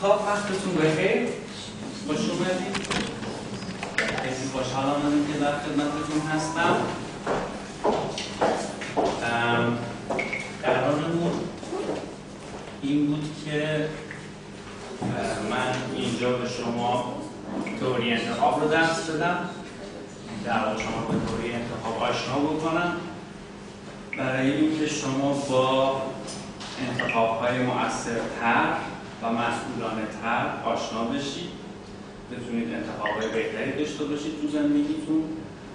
خب وقتتون بخیر، خوش اومدید. خیلی خوشحال آمدیم که در خدمتتون هستم. قرارمون این بود که من اینجا به شما تئوری انتخاب رو درس بدم، در واقع شما به تئوری انتخاب آشنا بکنم برای اینکه شما با انتخاب‌های مؤثرتر و مسئولانه‌تر آشنا بشید، بتونید انتخاب‌های بهتری داشته باشید تو زندگیتون،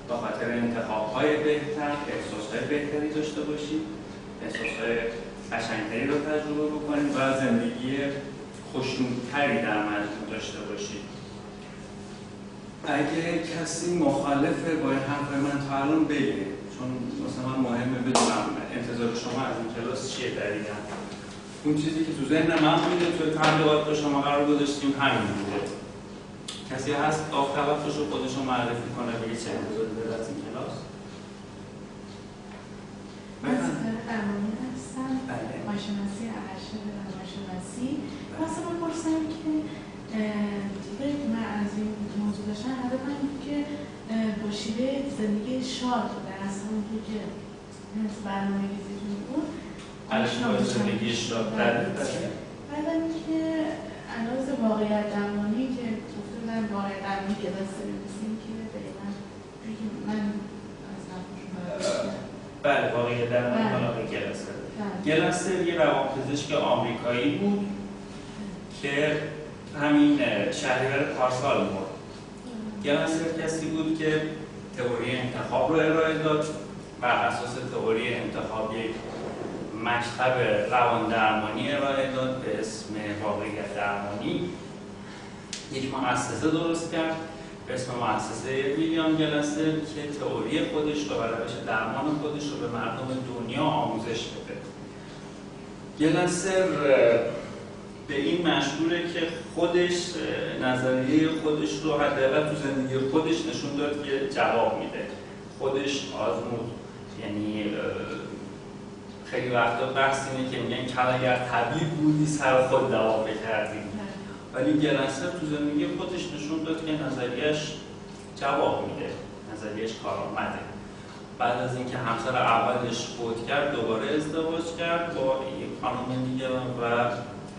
با خاطر انتخاب‌های بهتر احساس‌های بهتری داشته باشید، احساس‌های قشنگتری رو تجربه بکنید و زندگی خوشنودتری در مجموع داشته باشید. اگه کسی مخالفه با این حرف من تا الان بگه، چون مثلا من مهمه بدونم انتظار شما از این کلاس چیه دقیقاً. اون چیزی که تو ذهن من بوده توی تبلیغات با شما قرار گذاشتیم همین بوده. کسی هست داوطلبش رو خودشون معرفی کنه بگه چه انتظاری داره از این کلاس؟ من ستاره قمانی هستم، روانشناسی ارشد روانشناسی. واسه من پرسیدم که من از این موضوع داشتم هدفم این بود که با شیوه زندگی شاد در اصل اونجور که برنامه ریزیتون بود آشنا زندگی شاد بعدم که علاوه واقعیت درمانی که گفته بودن واقعیت درمانی کلاس بنویسیم که دقیقا من از نفرشون بله واقعیت درمانی ملاقه گلاسر. گلاسر یه روانپزشک آمریکایی بود که همین شهریور پارسال مرد. گلاسر کسی بود که تئوری انتخاب رو ارائه داد، بر اساس تئوری انتخاب یک مکتب روان درمانی ارائه داد به اسم واقعیت درمانی. یک مؤسسه درست کرد به اسم مؤسسه ویلیام گلاسر که تئوری خودش رو و روش درمان خودش رو به مردم دنیا آموزش بده. گلاسر به این مشهوره که خودش نظریه خودش رو حداقل تو زندگی خودش نشون داد که جواب میده. خودش آزمود، یعنی خیلی وقتا بحث اینه که میگن که اگر طبیب بودی سر خود دوا بکردی، ولی گلاسر تو زندگی خودش نشون داد که نظریه‌اش جواب میده، نظریه‌اش کارآمده. بعد از اینکه همسر اولش فوت کرد دوباره ازدواج کرد با یک خانم دیگه و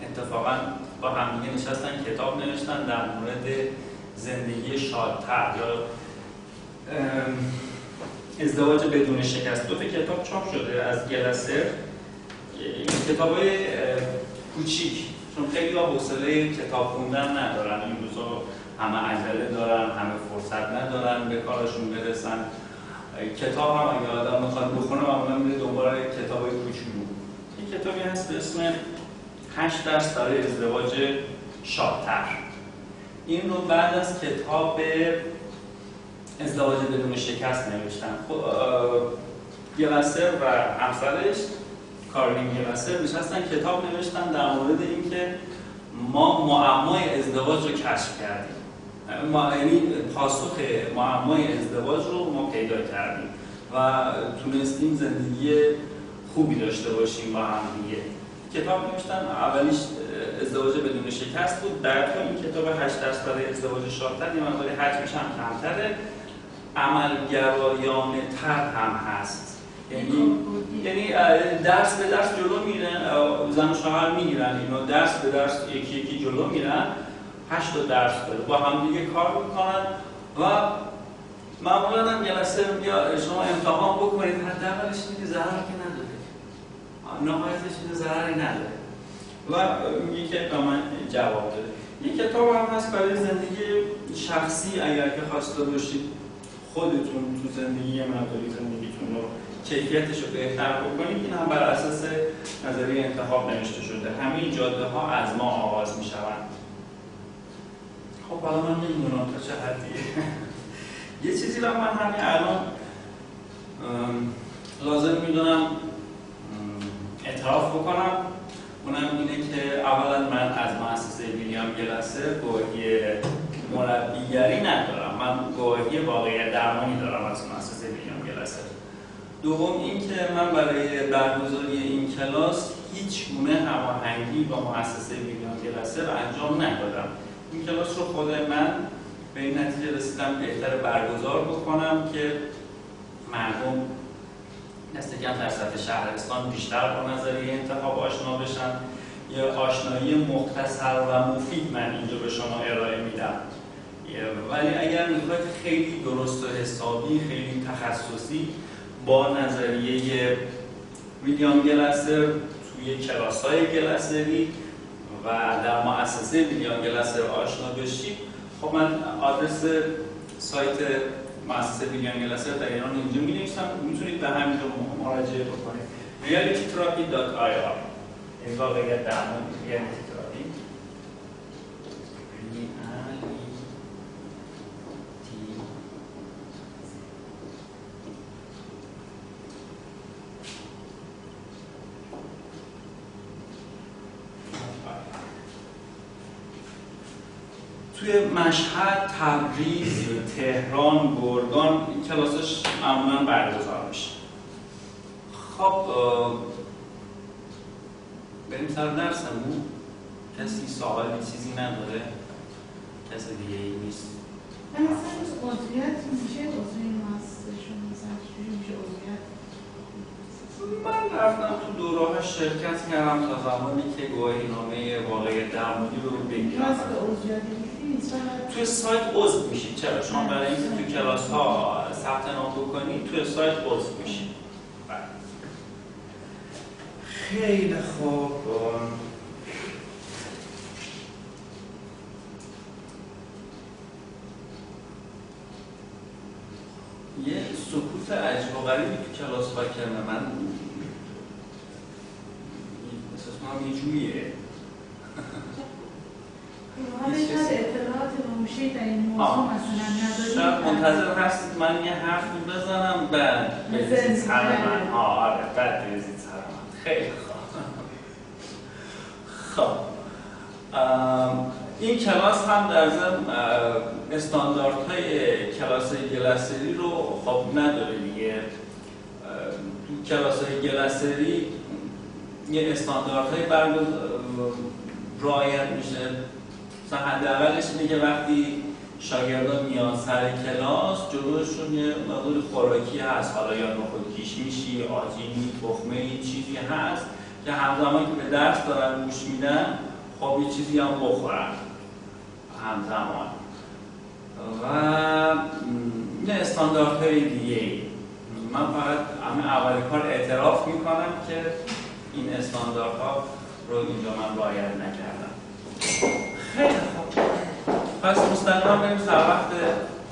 اتفاقا با همدیگه نشستن کتاب نوشتن در مورد زندگی شادتر یا ازدواج بدون شکست. دو تا کتاب چاپ شده از گلاسر، کتابای کوچیک، چون خیلی ها حوصله کتاب خوندن ندارن این روزا، همه عجله دارن، همه فرصت ندارن به کارشون برسن. کتاب هم اگه آدم میخواد بخونه معمولا میره دنبال کتابای کوچولو. این کتابی هست به اسم 8 درس برای ازدواج شادتر. این رو بعد از کتاب ازدواج بدون شکست نوشتن. گلاسر و همسرش کارلین گلاسر نشستن کتاب نوشتن در مورد اینکه ما معمای ازدواج رو کشف کردیم. یعنی پاسخ معمای ازدواج رو ما پیدا کردیم و تونستیم زندگی خوبی داشته باشیم با هم دیگه. کتاب نوشتن، اولیش ازدواج بدون شکست بود، بعدها این کتاب 8 درس برای ازدواج شادتر یه مقدار حجمش هم کمتره، عملگرایانه تر هم هست. یعنی درس به درس جلو میرن، زن و شوهر میگیرن اینو درس به درس یکی یکی جلو میرن. 8 تا درس داره، با هم دیگه کار میکنن و معمولا هم گلاسر میگه شما امتحان بکنید، حداقلش میگه ضرر که نداره، نهایتش ضرری نداره و میگه که به من جواب داده. یک کتاب هم هست برای زندگی شخصی، اگر که خواسته باشید خودتون تو زندگی مقداری زندگیتون رو کیفیتش رو بهتر بکنید، این هم بر اساس نظریه انتخاب نوشته شده. همه جاده ها از ما آغاز می شوند. خب حالا من نمیدونم تا چه حدیه. یه چیزی رو من همین الان لازم میدونم اعتراف بکنم، اونم اینه که اولا من از مؤسسه ویلیام گلاسر گواهی مربیگری ندارم، من گواهی واقعیت درمانی دارم از مؤسسه ویلیام گلاسر دوم اینکه من برای برگزاری این کلاس هیچ گونه هماهنگی با مؤسسه ویلیام گلاسر انجام ندادم. این کلاس رو خود من به این نتیجه رسیدم بهتر برگزار بکنم که مردم دست کم در سطح شهرستان بیشتر با نظریه انتخاب آشنا بشن. یه آشنایی مختصر و مفید من اینجا به شما ارائه میدم، ولی اگر میخواید خیلی درست و حسابی، خیلی تخصصی با نظریه ویلیام گلاسر توی کلاس‌های گلاسری و در مؤسسه ویلیام گلاسر آشنا بشید، خب من آدرس سایت مؤسسه ویلیام گلاسر در ایران اینجا می‌نویسم، میتونید به همینجا مراجعه بکنید. realitytherapy.ir این واقعیت درمان ریالیتی تراپی. توی مشهد، تبریز، تهران، گرگان این کلاسش معمولا برگزار میشه. خب بریم سر درسمون. کسی سوالی چیزی نداره؟ کسی دیگه ای نیست؟ من اصلا عضویت میشه عضوی مؤسسه‌شون مثلا چجوری میشه عضویت؟ من رفتم تو دوره‌ها شرکت کردم تا زمانی که گواهینامه واقعیت درمانی رو بگیرم. نیاز به عضویت نیست. توی سایت عضو میشید. چرا؟ شما برای اینکه توی کلاس‌ها ثبت نام بکنید توی سایت عضو میشید. خیلی خوب. یه سکوت عجب و غریبی تو کلاس ها کردم. من احساس کنم یه جوریه. حالا شاید اطلاعات موشی در این موضوع مثلا ندارید. شاید منتظر هستید من یه حرفی بزنم بعد بریزید سر من. آره بعد بریزید سر من. خیلی خوب. خب این کلاس هم در ضمن استانداردهای کلاس‌های گلاسری رو خب نداره دیگه. تو کلاس‌های گلاسری یه استانداردهای رعایت میشه. مثلا حداقلش اینه که وقتی شاگردان میان سر کلاس جلوشون یه مقدار خوراکی هست، حالا یا نخود کشمیشی، آجینی، تخمه‌ای چیزی هست که همزمان که به درس دارن گوش میدن خب یه چیزی هم بخورن همزمان. و این استانداردهای دیگه من فقط اول کار اعتراف میکنم که این استانداردها رو اینجا من رعایت نکردم. خیلی خوب. پس مستقیما بریم سر وقت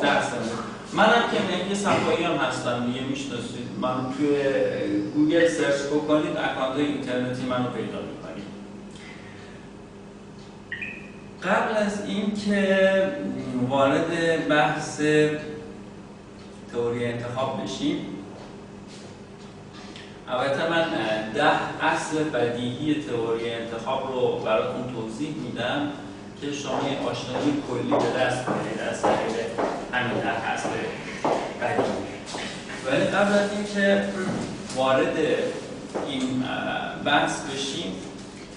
درسمون. منم که مهدی صفایی هم هستم دیگه میشناسید. من توی گوگل سرچ بکنید اکانت اینترنتی منو پیدا میکنید. قبل از اینکه وارد بحث تئوری انتخاب بشیم، البته من 10 اصل بدیهی تئوری انتخاب رو براتون توضیح میدم که شما یه آشنایی کلی به دست بیارید از طریق همین 10 اصل بدیهی. ولی قبل از اینکه وارد این بحث بشیم،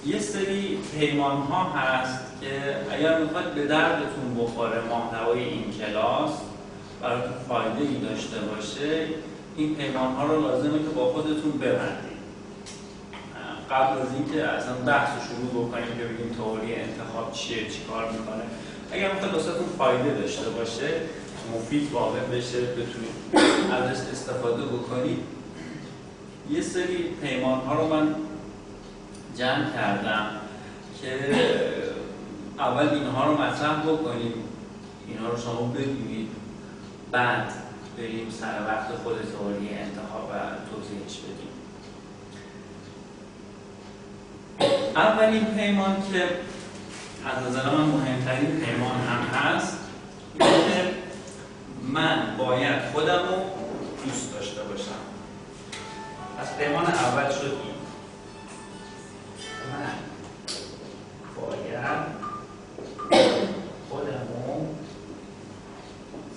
یه سری پیمان ها هست که اگر میخواد به دردتون بخوره محتوای این کلاس براتون فایده ای داشته باشه، این پیمان ها رو لازمه که با خودتون ببندید. قبل از اینکه اصلا بحث رو شروع بکنیم که بگیم تئوری انتخاب چیه، چی کار میکنه، اگر میخواد واسهتون فایده داشته باشه، مفید واقع بشه، بتونید ازش استفاده بکنید، یه سری پیمان ها رو من جمع کردم که اول اینها رو مطرح بکنیم، اینها رو شما بدونید، بعد بریم سر وقت خود تئوری انتخاب و توضیحش بدیم. اولین پیمان که از نظر من مهمترین پیمان هم هست اینه که من باید خودم رو دوست داشته باشم. پس پیمان اول شد این: من باید خودم رو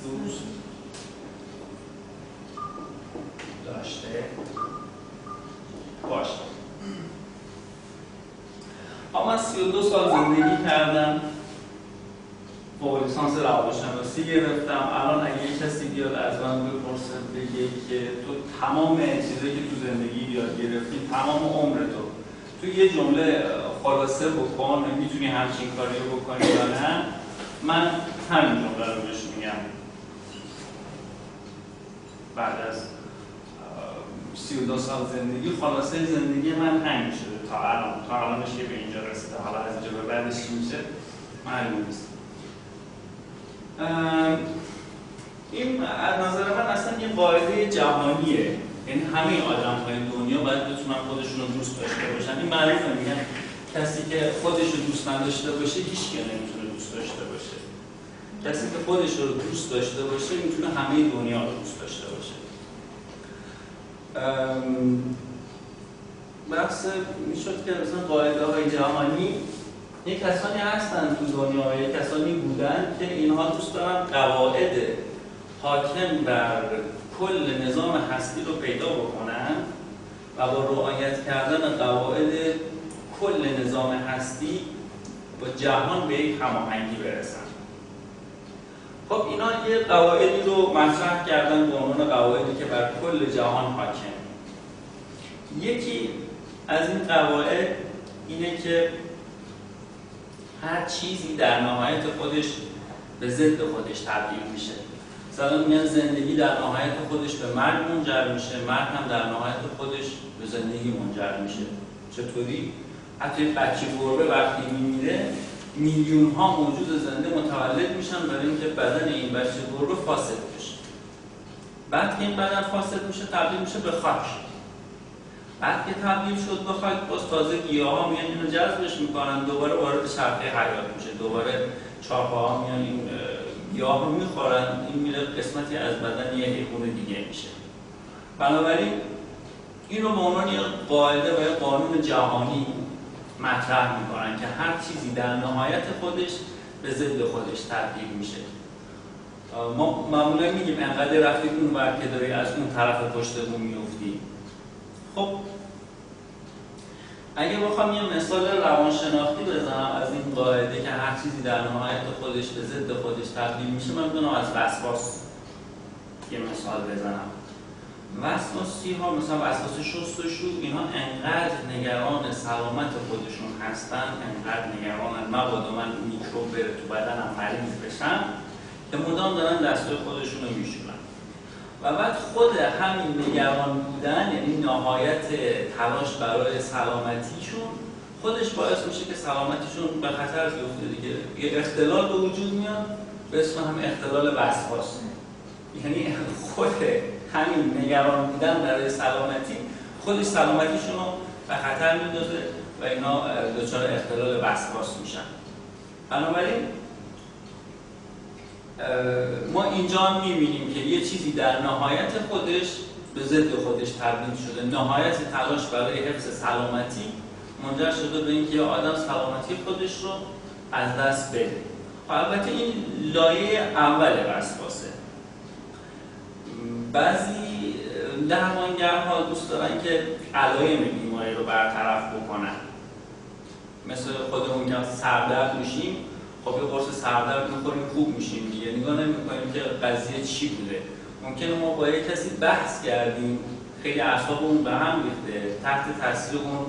دوست داشته من 32 سال زندگی کردم، فوق لیسانس روانشناسی گرفتم. الان اگه کسی بیاد از من بپرسه بگه که تو تمام چیزایی که تو زندگی یاد گرفتی، تمام عمرتو تو یه جمله خلاصه بکن، میتونی همچین کاری رو بکنی یا نه، من همین جمله رو بهش میگم. بعد از 32 سال زندگی، خلاصه زندگی من همین شده تا الانش که به اینجا رسیده. حالا از اینجا به بعدش چی میشه معلوم نیست. این از نظر من اصلا یه قاعده جهانیه، یعنی همه آدم‌های دنیا باید بتونن خودشون رو دوست داشته باشن. این معروفه، میگن کسی که خودش رو دوست نداشته باشه هیچ کی نمیتونه دوست داشته باشه. کسی که خودش رو دوست داشته باشه میتونه همه دنیا رو دوست داشته باشه. بحث میشد که مثلا قاعده‌های جهانی، یک کسانی هستن تو دنیا، یک کسانی بودن که اینها دوست دارن قواعد حاکم بر کل نظام هستی رو پیدا بکنن و با رعایت کردن قواعد کل نظام هستی با جهان به یک هماهنگی برسن. خب اینا یه قواعدی رو مطرح کردن به عنوان قواعدی که بر کل جهان حاکم. یکی از این قواعد اینه که هر چیزی در نهایت خودش به ضد خودش تبدیل میشه. مثلا میگن زندگی در نهایت خودش به مرگ منجر میشه، مرگ هم در نهایت خودش به زندگی منجر میشه. چطوری؟ حتی بچه گربه وقتی میمیره میلیون ها موجود زنده متولد میشن برای اینکه بدن این بچه گربه فاسد بشه. بعد که این بدن فاسد میشه تبدیل میشه به خاک. بعد که تبدیل شد به خاک، باز تازه گیاها میان اینو جذبش میکنن، دوباره وارد چرخه حیات میشه، دوباره چارپاها میان این گیاه رو میخورن، این میره قسمتی از بدن یه حیوان دیگه میشه. بنابراین این رو به عنوان یه قاعده و یه قانون جهانی مطرح میکنن که هر چیزی در نهایت خودش به ضد خودش تبدیل میشه. ما معمولا میگیم انقدر رفتید اون ور که داری از اون طرف پشت بوم میفتی. خب اگه بخوام یه مثال روانشناختی بزنم از این قاعده که هر چیزی در نهایت خودش به ضد خودش تبدیل میشه، من میتونم از وسواس یه مثال بزنم. وسواسی ها مثلا وسواس شستشو، اینا انقدر نگران سلامت خودشون هستن، انقدر نگرانن مبادا من میکروب بره تو بدنم مریض بشم که مدام دارن دستای خودشون رو میشورن. و بعد خود همین نگران بودن، یعنی نهایت تلاش برای سلامتیشون، خودش باعث میشه که سلامتیشون به خطر بیفته دیگه. یه اختلال به وجود میاد به اسم هم اختلال وسواس. یعنی خود همین نگران بودن برای سلامتی خودش سلامتیشون رو به خطر میندازه و اینا دچار اختلال وسواس میشن. بنابراین ما اینجا میبینیم که یه چیزی در نهایت خودش به ضد خودش تبدیل شده. نهایت تلاش برای حفظ سلامتی منجر شده به اینکه آدم سلامتی خودش رو از دست بده. البته این لایه اول وسواسه. بعضی درمانگرها دوست دارن که علائم بیماری رو برطرف بکنن. مثل خودمون که سردرد میشیم، خب یه قرص سردرد میخوریم خوب میشیم دیگه، نگاه نمی‌کنیم که قضیه چی بوده. ممکنه ما با یک کسی بحث کردیم، خیلی اعصابمون به هم ریخته، تحت تاثیر اون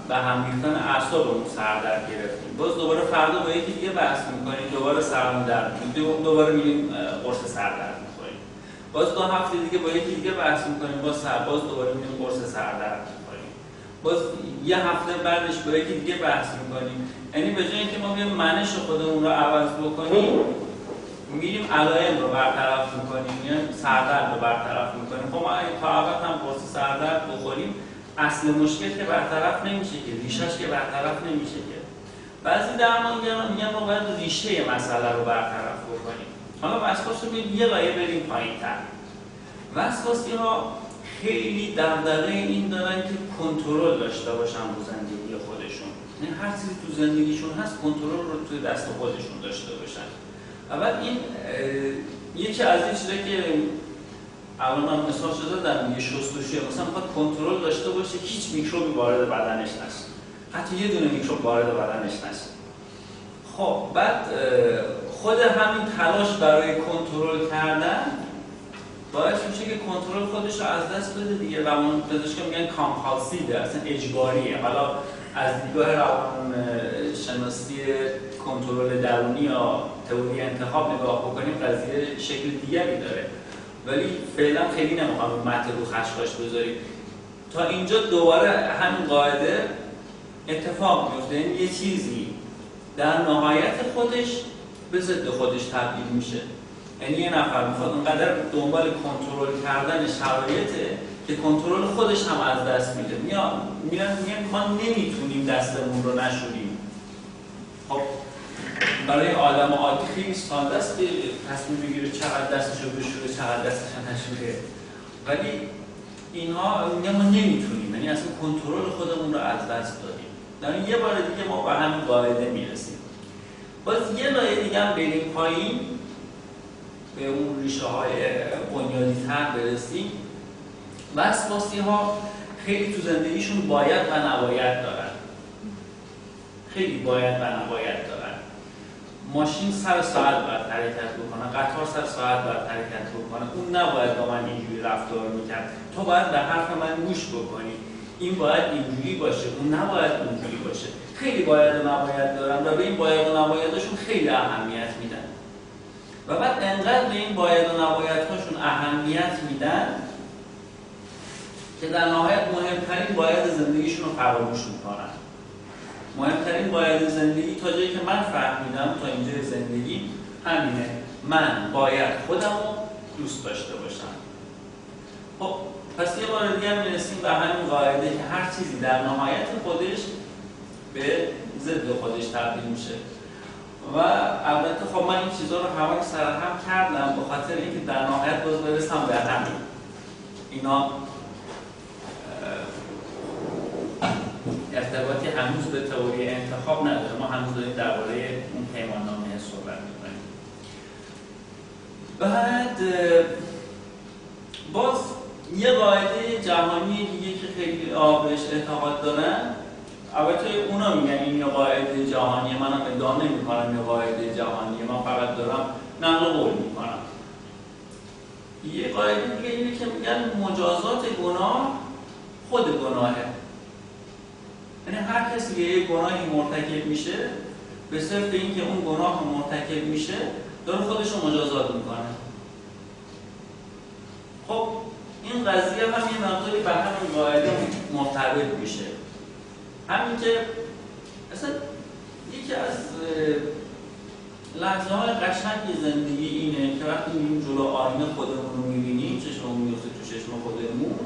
به هم ریختن اعصابمون سردرد گرفتیم. باز دوباره فردا با یکی دیگه بحث می‌کنیم، دوباره سرمون درد می‌گیره، دوباره میریم قرص سردرد می‌خوریم. باز 2 هفته دیگه با یکی دیگه بحث می‌کنیم، باز دوباره میریم قرص سردرد می‌خوریم. باز یه هفته بعدش با یکی دیگه بحث می‌کنیم. یعنی به جای اینکه ما بیایم منش خودمون رو عوض بکنیم، میریم علائم رو برطرف می‌کنیم، یعنی سردرد رو برطرف می‌کنیم. خب ما تا ابد هم قرص سردرد بخوریم، اصل مشکل که برطرف نمیشه که، ریشه‌اش که برطرف نمیشه که. بعضی درمانگران میگن ما باید ریشه مسئله رو برطرف بکنیم. حالا وسواس رو یه لایه بریم پایین‌تر. وسواسی‌ها خیلی دغدغه این دارن که کنترل داشته باشن رو زندگی خودشون. یعنی هر چیزی تو زندگیشون هست کنترل رو توی دست خودشون داشته باشن. اول این یکی از این چیزایی که الان من مثال شده در یه شستشویی مثلا میخواد کنترل داشته باشه هیچ میکروبی وارد بدنش نشه. حتی یه دونه میکروب وارد بدنش نشه. خب بعد خود همین تلاش برای کنترل کردن باعث میشه که کنترل خودش رو از دست بده دیگه. روان پزشکا میگن کامپالسیو، اصلا اجباریه. حالا از دیدگاه روان شناسی کنترل درونی یا تئوری انتخاب نگاه بکنیم قضیه شکل دیگری داره، ولی فعلا خیلی نمیخوام متن رو خشخاش بذاریم. تا اینجا دوباره همین قاعده اتفاق میفته، یعنی یه چیزی در نهایت خودش به ضد خودش تبدیل میشه. یعنی یه نفر میخواد اونقدر دنبال کنترل کردن شرایطه که کنترل خودش هم از دست میده. میگن ما نمیتونیم دستمون رو نشوریم. خب برای آدم عادی خیلی ساده است که تصمیم بگیره چقدر دستشو بشوره چقدر دستشو نشوره، ولی اینها میگن ما نمیتونیم، یعنی اصلا کنترل خودمون رو از دست دادیم. در یه بار دیگه ما به همین قاعده میرسیم. باز یه لایه دیگه هم بریم پایین به اون ریشه های بنیادی تر برسیم. وسواسی ها خیلی تو زندگیشون باید و نباید دارن. خیلی باید و نباید دارن. ماشین سر ساعت باید حرکت بکنه، قطار سر ساعت باید حرکت بکنه، اون نباید با من اینجوری رفتار میکرد، تو باید به حرف من گوش بکنی، این باید اینجوری باشه، اون نباید اونجوری باشه. خیلی باید و نباید دارن و به این باید و نبایدشون خیلی اهمیت میدن. و بعد انقدر به این باید و نبایدهاشون اهمیت میدن که در نهایت مهمترین باید زندگیشون رو فراموش میکنن. مهمترین باید زندگی تا جایی که من فهمیدم تا اینجای زندگی همینه، من باید خودم رو دوست داشته باشم. خب پس یه بار دیگه هم میرسیم به همین قاعده که هر چیزی در نهایت خودش به ضد خودش تبدیل میشه. و البته خب من این چیزها رو همه سرهم کردم به خاطر اینکه در نهایت باز برسم به همین. اینا ارتباطی هنوز به تئوری انتخاب نداره، ما هنوز داریم درباره اون پیماننامه صحبت می‌کنیم. بعد باز یه قاعده جهانی دیگه که خیلی بهش اعتقاد دارن، البته اونا میگن این یه قاعده جهانی، منم ادعا نمی‌کنم یه قاعده جهانی، من فقط دارم نقل قول می‌کنم. یه قاعده دیگه اینه که میگن مجازات گناه خود گناهه. یعنی هر کسی که یک گناهی مرتکب میشه به صرف اینکه اون گناه مرتکب میشه داره خودش رو مجازات میکنه. خب این قضیه هم یه مقداری به همین قاعده مرتبط میشه. همین که اصلا یکی از لحظه های قشنگ زندگی اینه که وقتی میریم جلو آینه خودمون رو میبینیم، چشممون میفته تو چشم خودمون،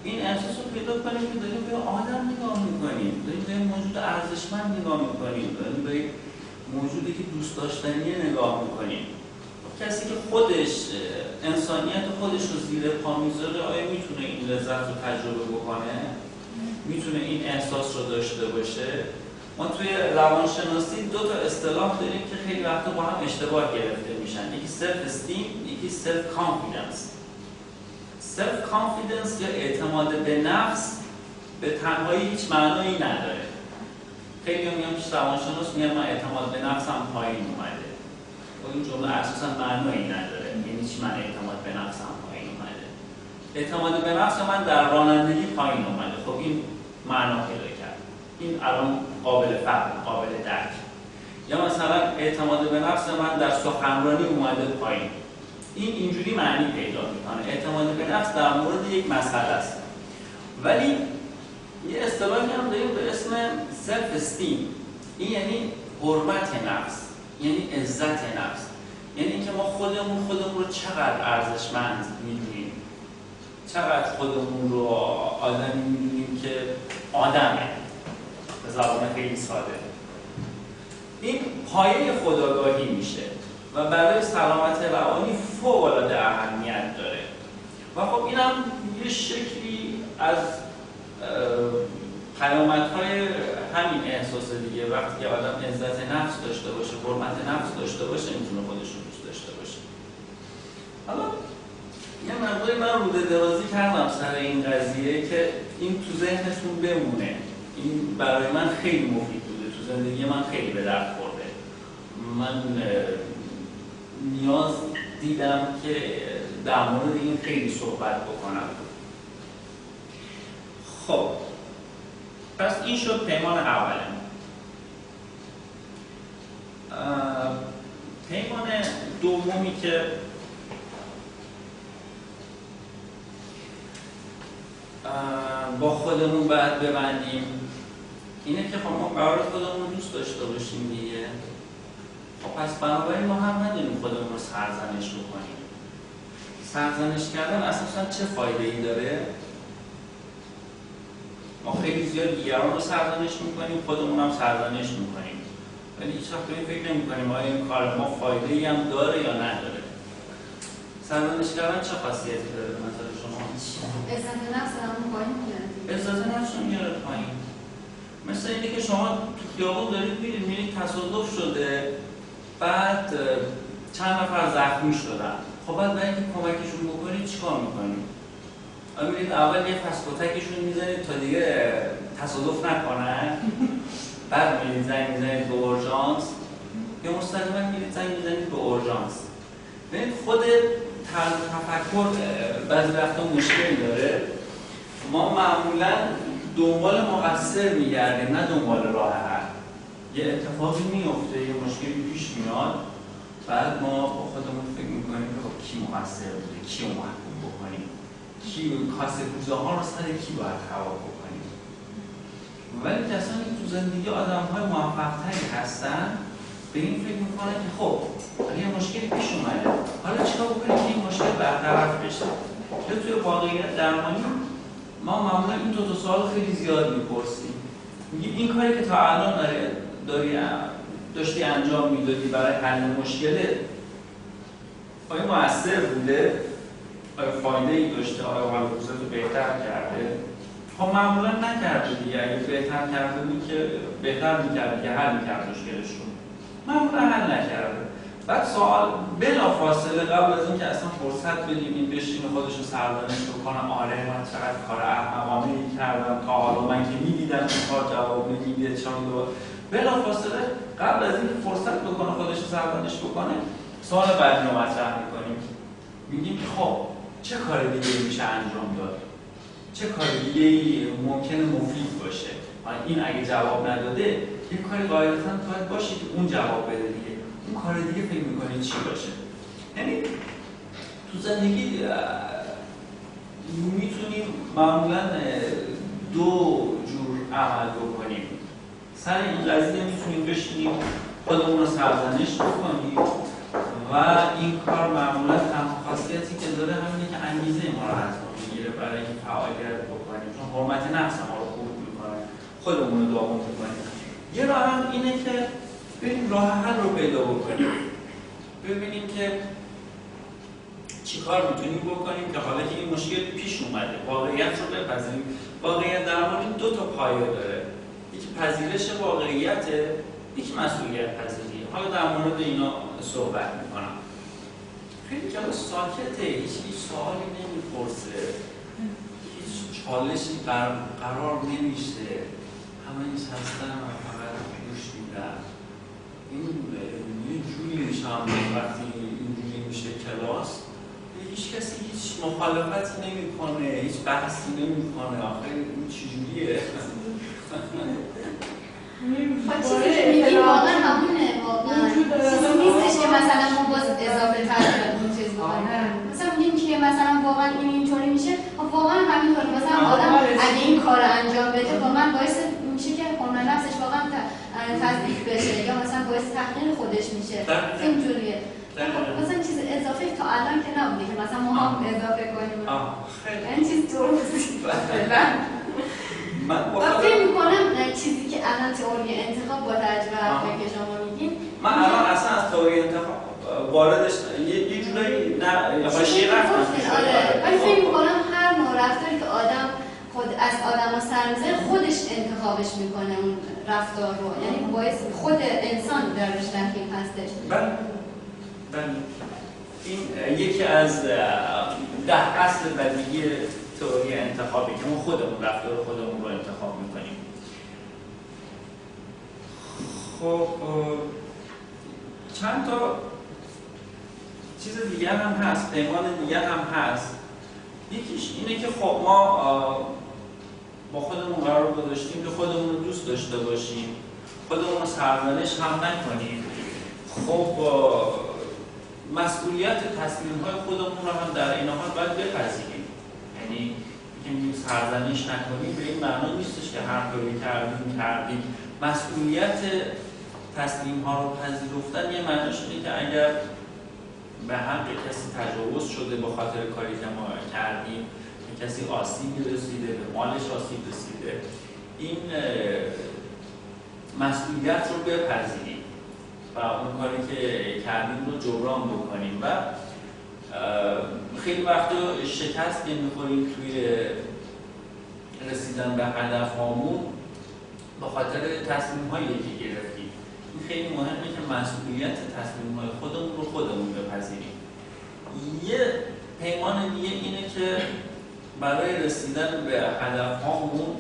این احساس رو پیدا کنیم که داریم به آدم نگاه میکنیم، داریم به موجود ارزشمند نگاه میکنیم، داریم به موجودی که دوست داشتنی نگاه میکنیم. کسی که خودش انسانیت خودش رو زیر پا میذاره آیا میتونه این لذت رو تجربه بکنه؟ میتونه این احساس رو داشته باشه؟ ما توی روانشناسی دو تا اصطلاح داریم که خیلی وقتا با هم اشتباه گرفته میشن، یکی سلف استیم، یکی سلف کانفیدنس. سلف کانفیدنس یا اعتماد به نفس به تنهایی هیچ معنایی نداره. خیلی میگم پیش روانشناس میگن من اعتماد به نفسم پایین اومده. و این جمله اساسا معنایی نداره. یعنی چی من اعتماد به نفسم پایین اومده؟ اعتماد به نفس من در رانندگی پایین اومده. خب این معنا پیدا کرد. این الان قابل فهم، قابل درک. یا مثلا اعتماد به نفس من در سخنرانی اومده پایین. این اینجوری معنی پیدا میکنه. اعتماد به نفس در مورد یک مسئله است. ولی یه اصطلاحی هم داریم به اسم سلف استیم. این یعنی حرمت نفس، یعنی عزت نفس. یعنی اینکه ما خودمون رو چقدر ارزشمند میدونیم، چقدر خودمون رو آدمی میدونیم که آدمه. به زبان خیلی ساده. این پایه خودآگاهی میشه و برای سلامت روانی فوق‌العاده اهمیت داره. و خب اینم یه شکلی از پیامدهای همین احساس دیگه. وقتی که آدم عزت نفس داشته باشه، حرمت نفس داشته باشه، میتونه خودش رو دوست داشته باشه. حالا یه مقداری من روده درازی کردم سر این قضیه که این تو ذهنتون بمونه. این برای من خیلی مفید بوده، تو زندگی من خیلی به درد خورده. من نیاز دیدم که در مورد این خیلی صحبت بکنم. خب پس این شد پیمان اوله. پیمان دومی که با خودمون باید ببندیم اینه که خب ما قرار خودمون دوست داشته باشیم دیگه. خب پس بنابراین ما هم نداریم خودمون رو سرزنش بکنیم. سرزنش کردن اساسا چه فایده ای داره؟ ما خیلی زیاد دیگران رو سرزنش میکنیم، خودمون هم سرزنش میکنیم، ولی هیچ وقت این فکر نمیکنیم آیا این کار ما فایده ای هم داره یا نداره. سرزنش کردن چه خاصیتی داره به نظر شما؟ عزت نفس رو پایین میاره. عزت نفس رو میاره پایین. مثل اینه که شما تو خیابون دارید میرید تصادف شده، بعد چند نفر زخمی شدن. خب بعد برای اینکه کمکشون بکنید چیکار میکنید؟ میرید اول یه فسکوتکشون میزنید تا دیگه تصادف نکنن، بعد میرید زنگ میزنید به اورژانس، یا مستقیما میرید زنگ میزنید به اورژانس. ببینید خود تفکر بعضی وقتا مشکل داره. ما معمولا دنبال مقصر میگردیم نه دنبال راه حل. یه اتفاقی میفته، یه مشکلی پیش میاد، بعد ما با خودمون فکر میکنیم که خب کی مقصر بوده، کی رو محکوم بکنیم، کی کاسه کوزه ها رو سر کی باید خراب بکنیم. ولی کسانی که تو زندگی آدم های موفق تری هستن به این فکر میکنن که خب یه مشکلی پیش اومده، حالا چیکار بکنیم که این مشکل برطرف بشه. یا توی واقعیت درمانی ما معمولا این دو سوال خیلی زیاد میپرسیم. میگیم این کاری که تا الان داشتی انجام میدادی برای حل مشکله آیا مؤثر بوده؟ آیا فایده ای داشته؟ آیا حال روزت رو بهتر کرده؟ خب معمولا نکرده دیگه. اگه بهتر کرده بود که بهتر میکرده که حل میکرد مشکلش رو. معمولا حل نکرده. بعد سوال بلافاصله قبل از اینکه اصلا فرصت بدیم این بشینه خودش رو سرزنش بکنه، آره من چقدر کار احمقانه‌ای کردم تا حالا، من که میدیدم این کار جواب نمیده، چون بلافاصله قبل از اینکه فرصت بکنه خودش رو سرزنش بکنه سوال بعدی رو مطرح میکنیم. میگیم خب چه کار دیگه میشه انجام داد؟ چه کار دیگه ممکنه مفید باشه؟ این اگه جواب نداده یه کاری قاعدتاً باید باشه که اون جواب بده دیگه. اون کار دیگه فکر میکنید چی باشه؟ یعنی تو زندگی میتونیم معمولاً دو جور عمل بکنیم. سر این قضیه میتونیم بشینیم خودمون رو سرزنش بکنیم و این کار معمولاً تنها خاصیتی که داره همینه که انگیزه ما رو از ما میگیره برای اینکه فعالیت بکنیم، چون حرمت نفس ما رو خورد میکنه، خودمون رو داغون میکنیم. یه راه هم اینه که بریم راه حل رو پیدا بکنیم، ببینیم که چی کار میتونیم بکنیم که حالا که این مشکل پیش اومده واقعیت رو بپذیریم. واقعیت درمانی دو تا پایه داره، یکی پذیرش واقعیته، یکی مسئولیت پذیریه. حالا در مورد اینا صحبت میکنم. خیلی جلو ساکته، هیچ سوالی نمیپرسه، هیچ چالشی قرار نمیشه، همه این هستن و فقط گوش میدن. این یه جوری میشه وقتی اینجوری میشه کلاس، هیچ کسی هیچ مخالفتی نمیکنه، هیچ بحثی نمیکنه. آخه این چجوریه؟ چیزی که میگی واقعا همونه، واقعا چیزی نیستش که مثلا ما باز اضافه تر اون چیز بکنیم. مثلا میگیم که مثلا واقعا این اینطوری میشه، واقعا همینطوری. مثلا آدم اگه این کار انجام بده واقعا باعث میشه که حرمت نفسش واقعا تضعیف بشه، یا مثلا باعث تحقیر خودش میشه. اینجوریه. مثلا چیز اضافه تا الان که نبوده که مثلا ما هم اضافه کنیم. این چیز درستی. من فکر میکنم چیزی که الان تئوری انتخاب با تجربه که شما میگین، من الان اصلا از تئوری انتخاب واردش یه جورایی نه حاشیه رفتم. آره، ولی فکر میکنم هر نوع رفتاری که آدم خود از آدم‌ها سر می‌زنه خودش انتخابش میکنه اون رفتار رو، یعنی باعث خود انسان درش دخیل هستش. بله. این یکی از 10 اصل بدیهی تئوری انتخابی که ما خودمون رفتار خودمون رو انتخاب میکنیم. خب چند تا چیز دیگه هم هست، پیمان دیگه هم هست. یکیش اینه که خب ما با خودمون قرار گذاشتیم که خودمون رو دوست داشته باشیم، خودمون رو سرزنش هم نکنیم. خب مسئولیت تصمیم‌های خودمون رو هم در این حال باید بپذیریم. یعنی که میگیم سرزنش نکنیم به این معنا نیستش که هر کاری کردیم. مسئولیت تصمیم‌ها رو پذیرفتن یه معناش اینه که اگر به حق کسی تجاوز شده به خاطر کاری که ما کردیم، کسی آسیبی رسیده، به مالش آسیب رسیده، این مسئولیت رو بپذیریم و اون کاری که کردیم رو جبران بکنیم. و خیلی وقتا شکست که می‌خوریم توی رسیدن به هدف‌هامون به خاطر تصمیم‌هایی که گرفتیم. این خیلی مهمه که مسئولیت تصمیم‌های خودمون رو خودمون بپذیریم. یه پیمان دیگه اینه که برای رسیدن به هدف‌هامون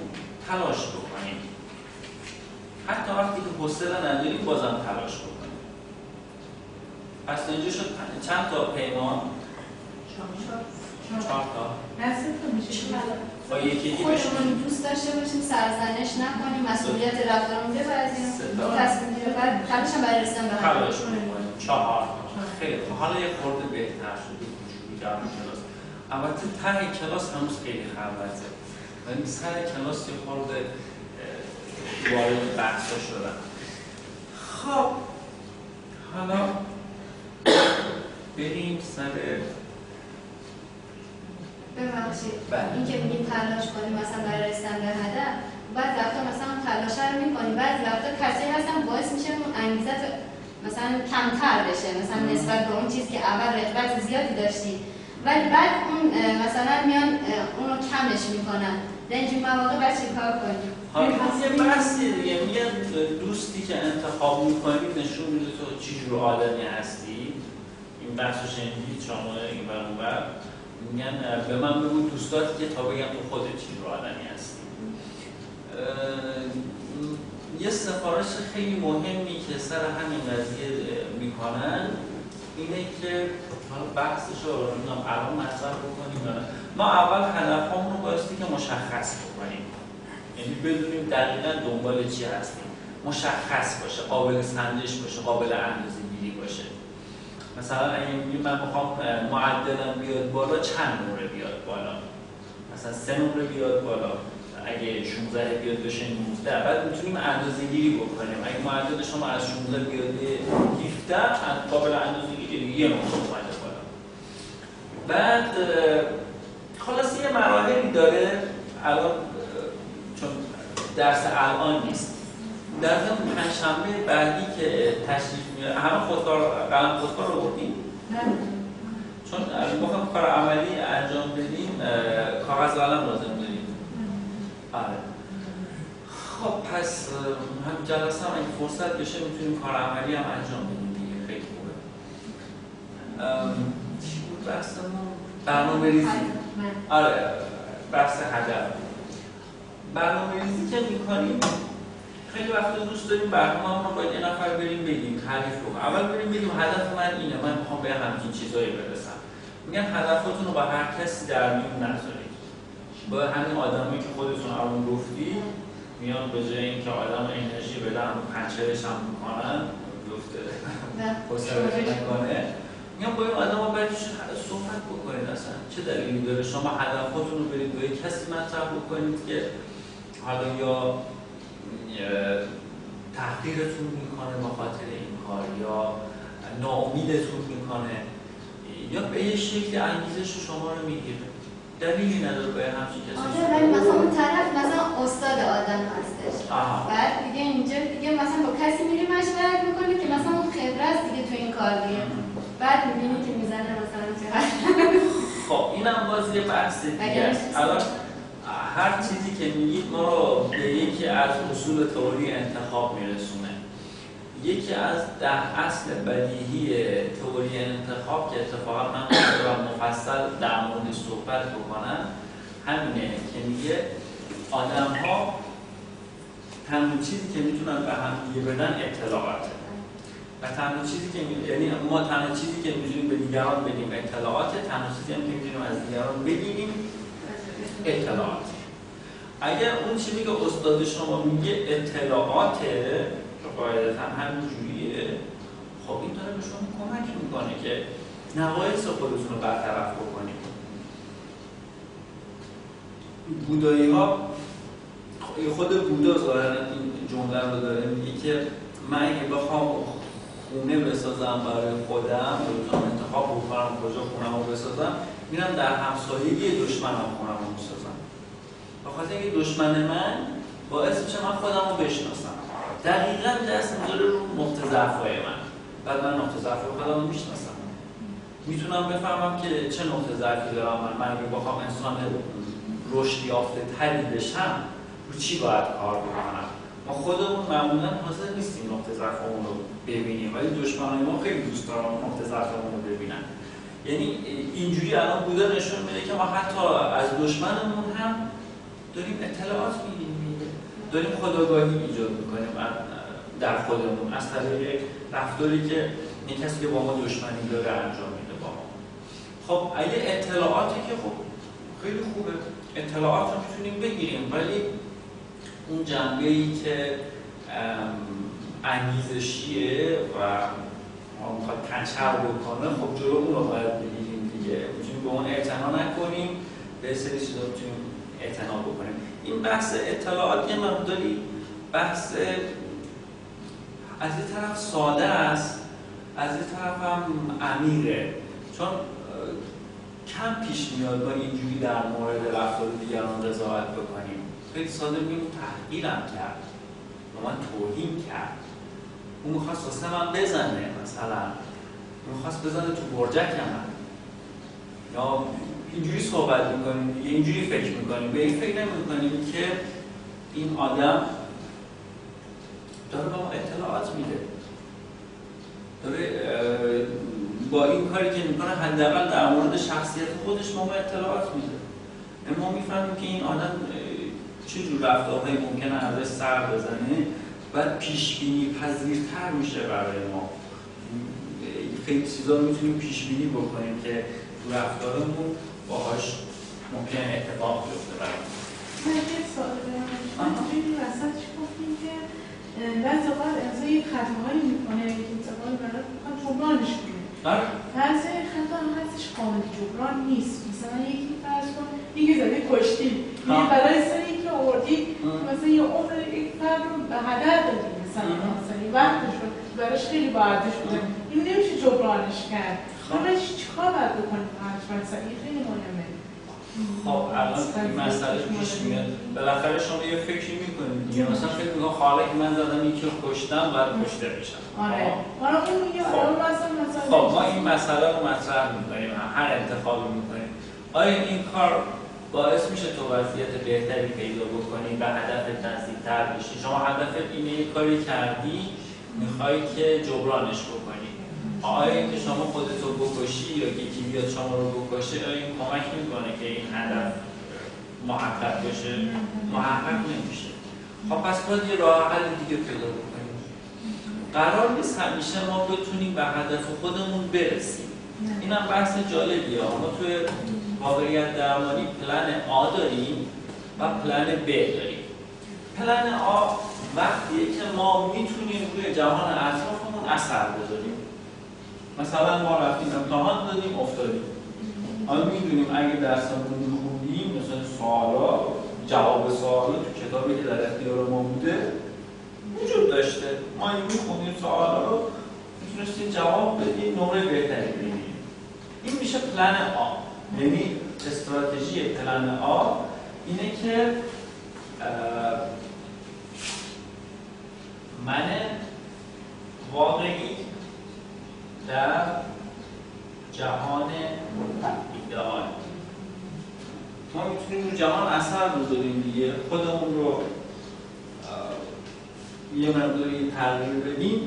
تلاش بکنیم. حتی وقتی که حوصله نداریم بازم تلاش بکنیم. پس اینجا شد چند تا پیمان؟ 4 تا. با یکی خودمون دوست داشته باشیم، سرزنش نکنیم، مسئولیت رفتارمون بپذیریم، تصمیم گیری بعد تلاش هم برای رسیدن به تلاش بکنیم. 4 خیلی خوب. حالا یه خورده بهتر شده کوچولو در کلاس. البته ته کلاس هنوز خیلی خلوته. ولی سر کلاس یه خورده وارد بحثا شدن. خب حالا بریم سر ببخشید این که میگیم تلاش کنیم مثلا برای رسیدن به هدف، بعد وقتا مثلا تلاش رو میکنیم، بعد وقتا کسی هستن باعث میشه اون انگیزه مثلا کمتر بشه، مثلا نسبت به اون چیزی که اول رغبت زیادی داشتی ولی بعد اون مثلا میان اونو کمش میکنن. در اینجور مواقع باید چیکار کنیم؟ حالا یه بحثی دیگه میگن دوستی که انتخاب میکنی نشون میده تو چی جور آدمی هستی. این بحثو شنیدید شما این بر اون بر میگن به من بگو دوستاتی که تا بگم تو خودت چی جور آدمی هستی. یه سفارش خیلی مهمی که سر همین قضیه میکنن اینه که بحثش رو الان مطرح بکنیم. ما اول هدفمون رو بایستی که مشخص بکنیم، یعنی بدونیم دقیقاً دنبال چی هستیم، مشخص باشه، قابل سنجش باشه، قابل اندازه‌گیری باشه. مثلا اگه میگیم من میخوام معدلم بیاد بالا، چند نمره بیاد بالا؟ مثلا 3 نمره بیاد بالا، اگه 16 بیاد بشه 19، بعد میتونیم اندازه‌گیری بکنیم. اگه معدل شما از 16 بیاد 17، قابل اندازه‌گیری یه نمره اومده بالا. بعد خلاصه یه مراحلی داره. الان چون درس الان نیست، در ضمن پنجشنبه بعدی که تشریف میاره همه خودکار قلم خودکار رو بردیم؟ نه چون بخوام کار عملی انجام بدیم کاغذ قلم لازم داریم. آره. خب پس هم جلسه هم اگه فرصت بشه میتونیم کار عملی هم انجام بدیم دیگه. خیلی خوبه. چی بود بحثمون؟ برنامه‌ریزی. آره بحث هدف. برنامه‌ریزی که میکنیم خیلی وقت دوست داریم برنامه‌مون رو با یه نفر بریم بگیم، تعریف کنیم. اول بریم بگیم هدف من اینه، من میخوام به همچین چیزایی برسم. میگن هدفاتون رو با هر کسی در میون نذارید. با همین آدمی که خودتون الان گفتی میان به جای اینکه آدم انرژی بدن و پنچرش هم میکنن گفته حوصله‌اش نکنه، میگم با این آدم ها باید صحبت بکنید. اصلا چه دلیلی داره شما هدفاتون رو برید با یک کسی مطرح بکنید که حالا یا تحقیرتون میکنه به خاطر این کار یا ناامیدتون میکنه یا به یه شکل انگیزش شما رو میگیره. دلیلی نداره به همچین کسی. آره ولی مثلا اون طرف مثلا استاد آدم هستش. بعد دیگه اینجا دیگه مثلا با کسی میری مشورت میکنی که مثلا اون خبره است دیگه تو این کار دیگه. بعد میبینی که میزنه مثلا چقدر. خب اینم باز یه بحث دیگه است. الان هر چیزی که میگید ما رو به یکی از اصول تئوری انتخاب میرسونه. یکی از 10 اصل بدیهی تئوری انتخاب که اتفاقا من باید مفصل در موردش صحبت بکنم همینه که میگه آدم ها تنها چیزی که میتونن به هم دیگه بدن اطلاعاته و تنها چیزی که یعنی ما تنها چیزی که میتونیم به دیگران بدیم اطلاعاته، تنها چیزی هم که میتونیم از دیگران بگیریم اطلاعات. اگر اون چیزی که استاد شما میگه اطلاعاته که قاعدتا همین جوریه، خب این داره به شما کمک میکنه که نقایص خودتون رو برطرف بکنید. بودایی ها خود بودا ظاهرا این جمله رو داره، میگه که من اگه بخوام خونه بسازم برای خودم، بخوام انتخاب بکنم کجا خونم رو بسازم، میرم در همسایگی دشمنم خونم رو میسازم، بخاطر اینکه دشمن من باعث میشه من خودم رو بشناسم، دقیقاً دست میذاره رو نقطه ضعف‌های من، بعد من نقطه ضعف خودم رو میشناسم، میتونم بفهمم که چه نقطه ضعفی دارم من اگه بخوام انسان رشد یافته تری بشم رو چی باید کار بکنم. ما خودمون معمولا حاضر نیستیم نقطه ضعفمون رو ببینیم، ولی دشمنای ما خیلی دوست دارن نقطه ضعفمون رو ببینن. یعنی اینجوری الان بودا نشون میده که ما حتی از دشمنمون هم داریم اطلاعات میگیریم، داریم خودآگاهی ایجاد میکنیم در خودمون از طریق رفتاری که یک کسی که با ما دشمنی داره انجام میده با ما. خب اگه اطلاعاتی که خب خیلی خوبه، اطلاعات رو میتونیم بگیریم، ولی اون جنبه‌ای که انگیزشیه و ما میخواد کنچر بکنه، خب جلو اون رو باید بگیریم دیگه. میتونیم به اون اعتنا نکنیم، به سری چیزا میتونیم اعتنا بکنیم. این بحث اطلاعات یه مقداری بحث از یه طرف ساده است، از یه طرف هم عمیقه، چون کم پیش میاد ما اینجوری در مورد رفتار دیگران قضاوت بکنیم. خیلی ساده میگیم تحقیرم کرد، به من توهین کرد، اون میخواست واسه من بزنه، مثلا اون میخواست بزنه تو برجک من، یا اینجوری صحبت میکنیم دیگه، اینجوری فکر میکنیم، به این فکر نمیکنیم که این آدم داره به ما اطلاعات میده، داره با این کاری که میکنه حداقل در مورد شخصیت خودش ما اطلاعات میده. ما میفهمیم که این آدم چه جور رفتارهایی ممکنه ازش سر بزنه، بعد پیش بینی پذیرتر میشه برای ما. خیلی چیزا میتونیم پیش بینی بکنیم که تو رفتارمون باهاش ممکنه اتفاق بیفته برای ما. یه سوال دارم، توی وسط چی گفتیم که بعضی اوقات انسان یک خطاهایی میکنه که انتقال برای میخواد جبرانش کنه. بعضی خطا هم هستش قابل جبران نیست. مثلا یکی فرض کن دیگه زده کشتی، یعنی برای سری که آوردی مثلا یه عمر یک فرد رو به هدر دادی، مثلا وقتش رو براش خیلی با ارزش بوده، این نمیشه جبرانش کرد. خودش چیکار باید بکنیم؟ مثلا این خیلی مهمه. خب الان این مسئله پیش میاد، بالاخره شما یه فکری میکنید دیگه، مثلا فکر میکنم حالا که من زدم یکی رو کشتم باید کشته بشم. آره. حالا اون میگه خب ما این مسئله رو مطرح میکنیم، هر انتخابی میکنیم. آیا این کار باعث میشه تو وضعیت بهتری پیدا بکنی، به هدفت نزدیکتر بشی؟ شما هدفت اینه یه کاری کردی میخوای که جبرانش بکنی. آیا اینکه شما خودتو بکشی یا یکی بیاد شما رو بکشه، آیا این کمک میکنه که این هدف محقق بشه؟ محقق نمیشه. خب پس باید یه راه حل دیگه پیدا بکنیم. قرار نیست همیشه ما بتونیم به هدف خودمون برسیم. اینم بحث جالبیه. ما توی واقعیت درمانی پلن آ داریم و پلن ب داریم. پلن آ وقتیه که ما میتونیم روی جهان اطرافمون اثر بذاریم. مثلا ما رفتیم امتحان دادیم افتادیم، حالا میدونیم اگه درسمون خوندیم مثلا سوالا جواب سوالا تو کتابی که در اختیار ما بوده وجود داشته، ما این میخونیم سوالا رو میتونستیم جواب بدیم، نمره بهتری بگیریم. این میشه پلن آ. یعنی استراتژی پلن آ اینه که من واقعی در جهان ایدئال ما میتونیم رو جهان اثر بذاریم دیگه، خودمون رو یه مقداری تغییر بدیم،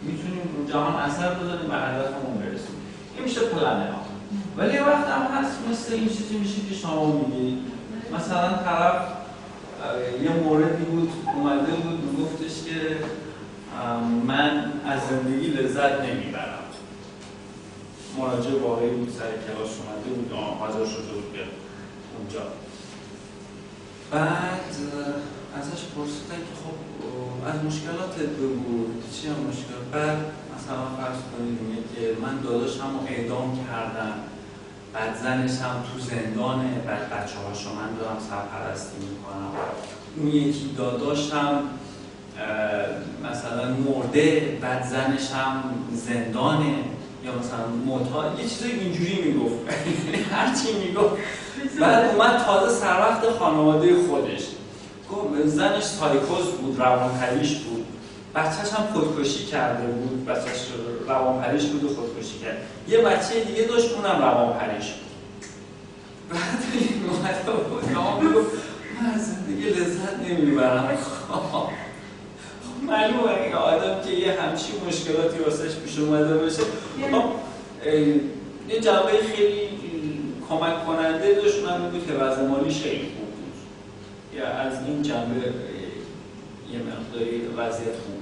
میتونیم رو جهان اثر بذاریم و هدفمون برسیم. این میشه پلن آ. ولی وقت هم هست مثل این چیزی میشه که شما میگید، مثلا طرف یه موردی بود اومده بود میگفتش که من از زندگی لذت نمیبرم. مراجع واقعی بود، سر کلاس اومده بود، حاضر شده بود بیاد اونجا. بعد ازش پرسیدن که خب از مشکلاتت بگو، چی هم مشکل؟ بعد مثلا فرض کنید میگه که من داداشم رو اعدام کردم، بعد زنش هم تو زندانه، بعد بچه‌هاشو من دارم سرپرستی میکنم، اون یکی داداشم مثلا مرده، بعد زنش هم زندانه، یا مثلا معتاد، یه چیزای اینجوری میگفت هر چی میگفت. بعد اومد تازه سر وقت خانواده خودش گفت زنش سایکوز بود، روانپریش بود، بچه‌ش هم خودکشی کرده بود، بچه‌ش روانپریش بود و خودکشی کرد، یه بچه دیگه داشت اونم روانپریش بود. بعد این اومد بود گفت من از زندگی لذت نمیبرم. معلومه این آدم که یه همچین مشکلاتی واسش پیش اومده باشه یه جنبه خیلی کمک کننده داشت، اونم این بود که وضع مالیش خیلی خوب بود، یا از این جنبه یه مقداری وضعیت خوب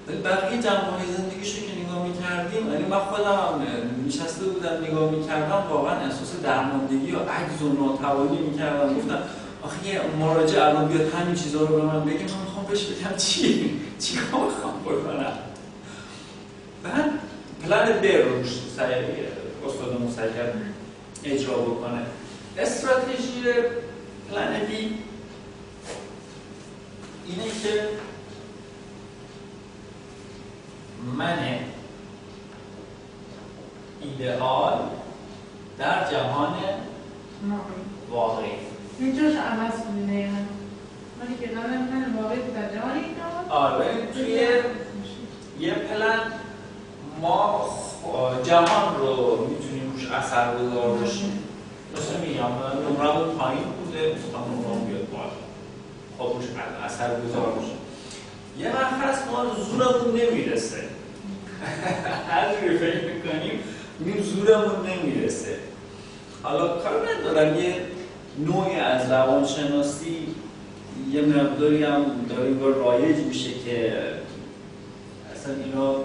بود. بقیه جنبه‌های زندگیشو که نگاه می‌کردیم، یعنی من خودم نشسته بودم نگاه می‌کردم، واقعا احساس درماندگی و عجز و ناتوانی می‌کردم. گفتم آخه یه مراجع الان بیاد همین چیزا رو به من بگه، من می‌خوام بهش بگم چیکار می‌خوام بکنم. بعد پلن بی رو استادمون سعی کرد اجرا بکنه. استراتژی پلن بی اینه که من ایدئال در جهان واقعی. اینجاش عوض کنید نه مالی که من واقعی در جهان ایدئال. آره توی یه پلن ما جهان رو میتونیم روش اثرگذار باشیم. مثلا میگم نمرمون پایین بوده، نمرمون بیاد بالا، خب روش اثرگذار باشیم. یه وقت هست ما زورمون نمیرسه، هر جوری فکر میکنیم این زورمون نمیرسه. حالا کار ندارم یه نوعی از روانشناسی یه مقداری هم داره انگار رایج میشه که اصلا اینا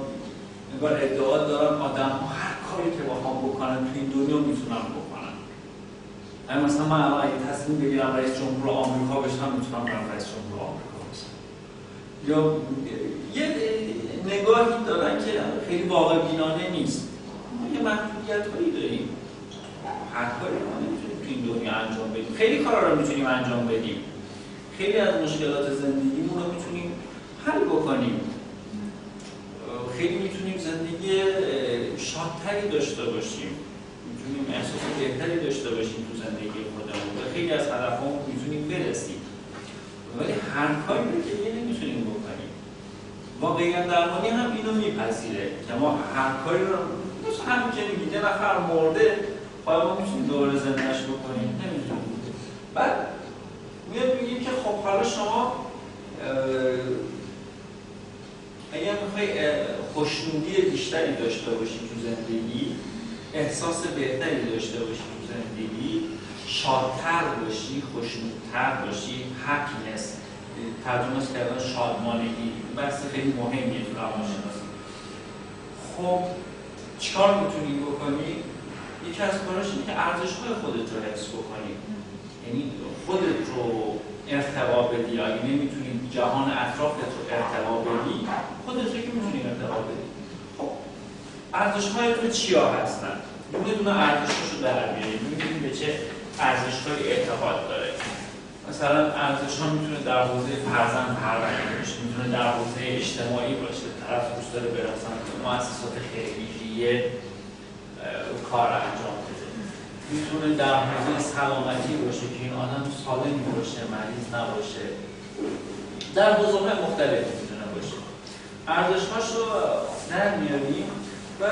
انگار ادعا دارن آدم ها هر کاری که بخوام بکنن تو این دنیا میتونن بکنن. یعنی مثلا من الان اگه تصمیم بگیرم رئیس جمهور آمریکا بشم، میتونم برم رئیس جمهور آمریکا بشم. یا یه نگاهی دارن که خیلی واقع بینانه نیست. ما یه محدودیت هایی داریم، هر کاری ما نمیتونیم تو این دنیا انجام بدیم. خیلی کارا رو میتونیم انجام بدیم، خیلی از مشکلات زندگیمون رو میتونیم حل بکنیم، خیلی میتونیم زندگی شادتری داشته باشیم، میتونیم احساس بهتری داشته باشیم تو زندگی خودمون و خیلی از هدفمون میتونیم برسیم. ولی هر کاری رو که نمیتونیم بکنیم. واقعیت درمانی هم اینو میپذیره که ما هر کاری رو مثل همین که میگه یه نفر مرده، حالا ما میتونیم دوباره زندهش بکنیم؟ نمیتونیم. بعد میگیم که خب حالا شما اگر میخوای خوشنودی بیشتری داشته باشی تو زندگی، احساس بهتری داشته باشی تو زندگی، شادتر باشی، خوشنودتر باشی، هپینس ترجمهش کردن شادمانگی، بحث خیلی مهمیه تو روانشناسی. خب چیکار میتونی بکنی؟ یکی از کاراش اینه که ارزش‌های خودت رو حفظ بکنی، یعنی خودت رو ارتقا بدی. اگه نمیتونی جهان اطرافت رو ارتقا بدی، خودت رو که میتونی ارتقا بدی. خب ارزش‌های تو چیا هستن؟ دونه ارزش‌هاشو در بیاری، می‌بینی به چه ارزش‌هایی اعتقاد داره. مثلا ارزش‌ها میتونه در حوزه فرزند پروری باشه، میتونه در حوزه اجتماعی باشه، طرف دوست داره بره مثلا مؤسسات خیریه کار انجام بده. میتونه در حوزه سلامتی باشه که این آدم سالمی باشه، مریض نباشه. در حوزه‌های مختلفی میتونه باشه. ارزش‌هاش رو در میاریم و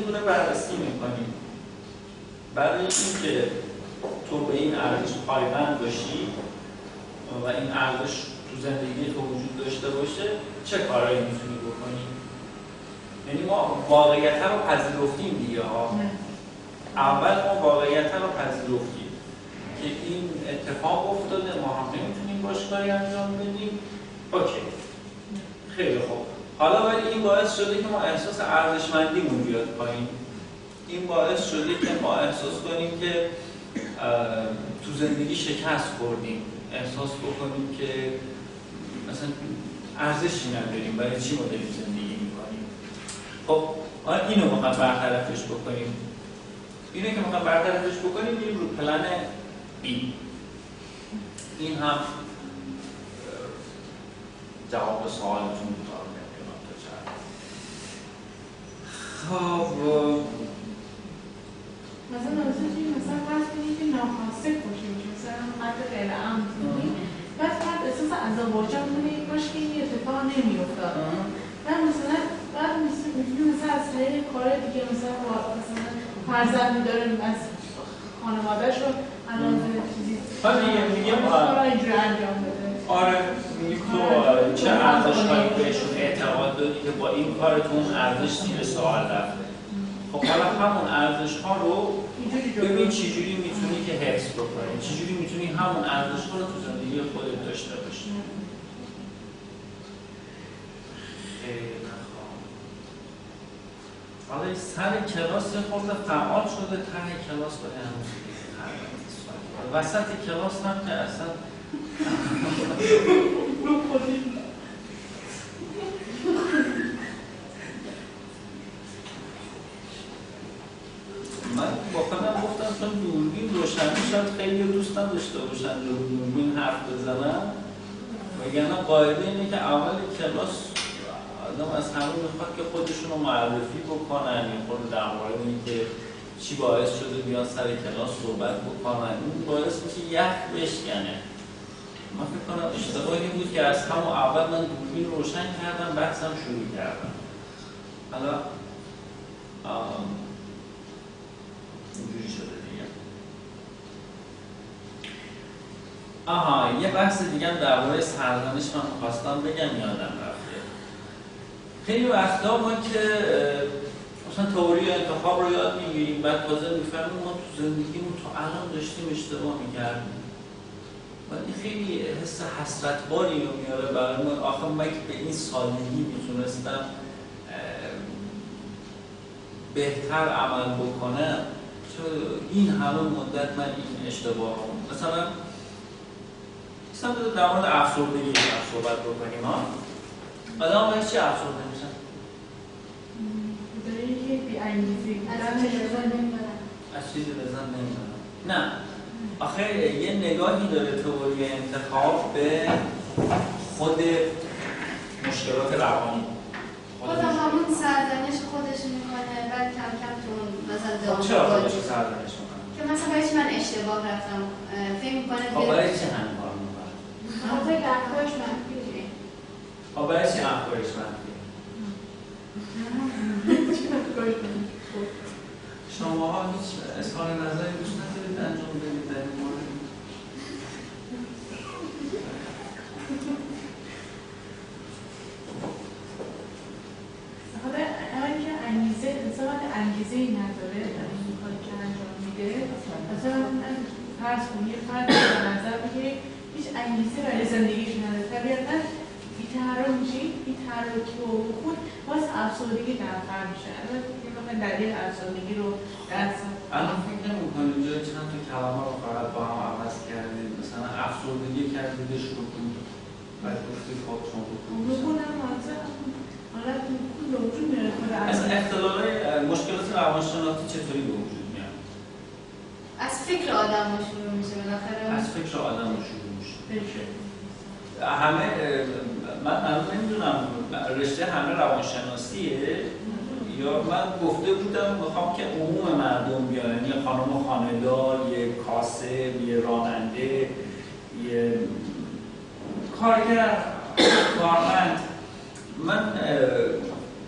دونه بررسی میکنیم. برای اینکه تو به این ارزش پایبند باشی و این ارزش تو زندگی تو وجود داشته باشه، چه کارهایی میتونی بکنی؟ یعنی ما واقعیت رو پذیرفتیم دیگه ها. اول ما واقعیت رو پذیرفتیم که این اتفاق افتاده، ما هم نمیتونیم باش کاری انجام بدیم. اوکی، خیلی خوب. حالا ولی این باعث شده که ما احساس ارزشمندیمون بیاد پایین. این باعث شده که ما احساس کنیم که تو زندگی شکست خوردیم، احساس بکنیم که مثلا ارزشی نداریم، برای چی ما داریم زندگی میکنیم. خب اینو میخوام برطرفش بکنیم. اینو که میخوام برطرفش بکنیم میریم رو پلن بی. این هم جواب سوالتون بود. خب مثلا نوزشی مثلا فرض کنید که ناخواسته کشی میشه، مثلا قتل غیر عمد کنی، بعد فرد احساس عذاب وجدان کنه که کاش که این اتفاق نمیافتاد. بعد مثلا میتونی مثلا از طریق کار دیگه مثلا فرزندی داره از خانواده‌اش رو الان چیزی کارا اینجوری انجام بده. آره، میگیم تو چه ارزش‌هایی بهشون اعتقاد داری که با این کارتون ارزش زیر سوال رفته. خب حالا همون ارزش‌ها رو ببین چجوری میتونی که حفظ بکنی، چجوری میتونی همون ارزش‌ها رو تو زندگی خودت داشته باشی. خیلی خوب. حالا سر کلاس خورده فعال شده، ته کلاس برای همون وسط کلاس هم که اصلا من با خودم گفتم چون دوربین روشنی شاید خیلی دوست نداشته باشن دوربین حرف بزنن، وگرنه قاعده اینه که اول کلاس آدم از همه میخواد که خودشون رو معرفی بکنن، این خود در مورد اینکه چی باعث شده بیان سر کلاس صحبت بکنن. این باعث میشه یخ بشکنه. من فکر کنم اشتباهی بود که از همون اول من دوربین روشن کردم، بحثم شروع کردم. حالا اینجوری شده دیگه. یه بحث دیگه هم درباره سرزنش من خواستم بگم، یادم رفته. خیلی وقتا ما که مثلا تئوری انتخاب رو یاد میگیریم، بعد تازه میفهمیم ما تو زندگیمون تا الان داشتیم اشتباه میکردیم. ولی خیلی حس حسرتباری رو میاره برای ما. آخه من که به این سادگی میتونستم بهتر عمل بکنم، چون این همه مدت من این اشتباه هم. مثلا در مورد افسردگی صحبت بکنیم. آدم باید چی افسرده میشن؟ داری که بی انگیزی از چیزی لذت نمیبرن. نه، آخه یه نگاهی داره تئوری انتخاب به خود مشکلات روانی. خود همون سرزنش خودش میکنه، بعد کم کم تو مثلا خب چرا خودش سرزنش میکنه؟ که مثلا برایش من اشتباه رفتم، فکر میکنه خب برای چی همین کار میکنه؟ حتی که افکارش منفیه. خب برای چی افکارش منفیه؟ شما ها هیچ اظهار نظری دوست ندارید انجام بدید در این مورد؟ حالا اول که انگیزه‌ای نداره در این کاری که انجام میده، مثلا فرض کنید یه فرد به نظر بگیرید هیچ انگیزه برای زندگیش نداره، طبیعتاً بی‌تحرک میشه. بی‌تحرکی و خود باعث افسردگی دفع میشه. یه دلیل افسردگی رو الان فکر نمی‌کنید جای چند تا کلمه رو فقط با هم عوض کردید، مثلا افسردگی کردیدش رو کنید بعد گفتید خب شما بکنم حالا به وجود میاد. اصلا اختلالای مشکلات روانشناختی چطوری به وجود میاد؟ از فکر آدم شروع میشه بالاخره. از فکر آدم شروع میشه. همه من نمیدونم رشته همه روانشناسیه یا من گفته بودم میخوام که عموم مردم بیان، یه خانم خانه‌دار، یه کاسب، یه راننده، یه کارگر، کارمند. من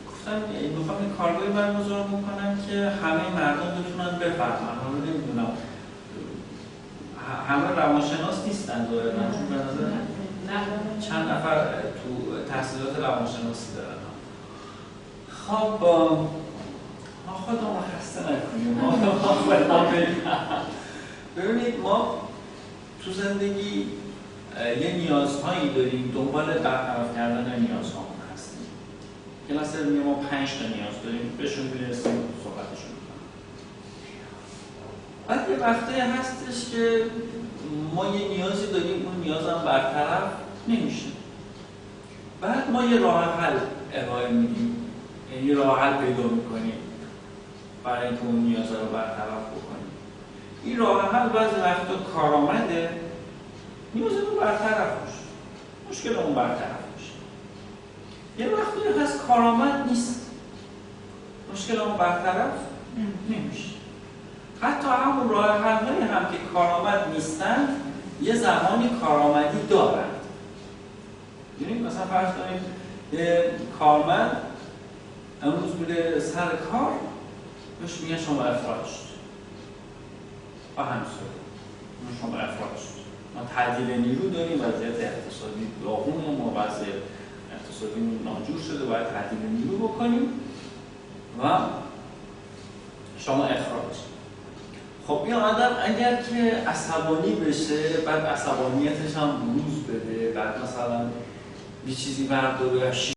گفتم میخوام این کارگاهی برگزار بکنم که همه مردم بتونن بفهمن. حالا نمیدونم همه روانشناس نیستن ظاهراً، چون به نظر چند نفر تو تحصیلات روانشناسی دارن. خب ما خودمون خسته نکنیم. ببینید ما تو زندگی یه نیازهایی داریم، دنبال برطرف کردن نیازهامون هستیم. کلاس علمی ما 5 تا نیاز داریم، بهشون میرسیم صحبتشون میکنم. بعد یه وقتایی هستش که ما یه نیازی داریم، اون نیاز هم برطرف نمیشه. بعد ما یه راه حل ارائه میدیم، یعنی یه راه حل پیدا میکنیم برای اینکه اون نیازها رو برطرف بکنیم. این راه حل بعضی وقتا کارآمده، نیازمون برطرف میشه، مشکلمون برطرف میشه. یه وقتی هست کارآمد نیست، مشکلمون برطرف نمیشه. حتی همون راه حل‌هایی هم که کارآمد نیستن یه زمانی کارآمدی دارن. یعنی مثلا فرض کنید یه کارمند امروز بوده سر کار، بهش میگن شما اخراج شد و همسر شما اخراج شد. ما تعدیل نیرو داریم، وضعیت اقتصادی داغونه، ما وضع اقتصادی ناجور شده، باید تعدیل نیرو بکنیم و شما اخراج. خب این آدم اگر که عصبانی بشه، بعد عصبانیتش هم بروز بده، بعد مثلا یه چیزی برداره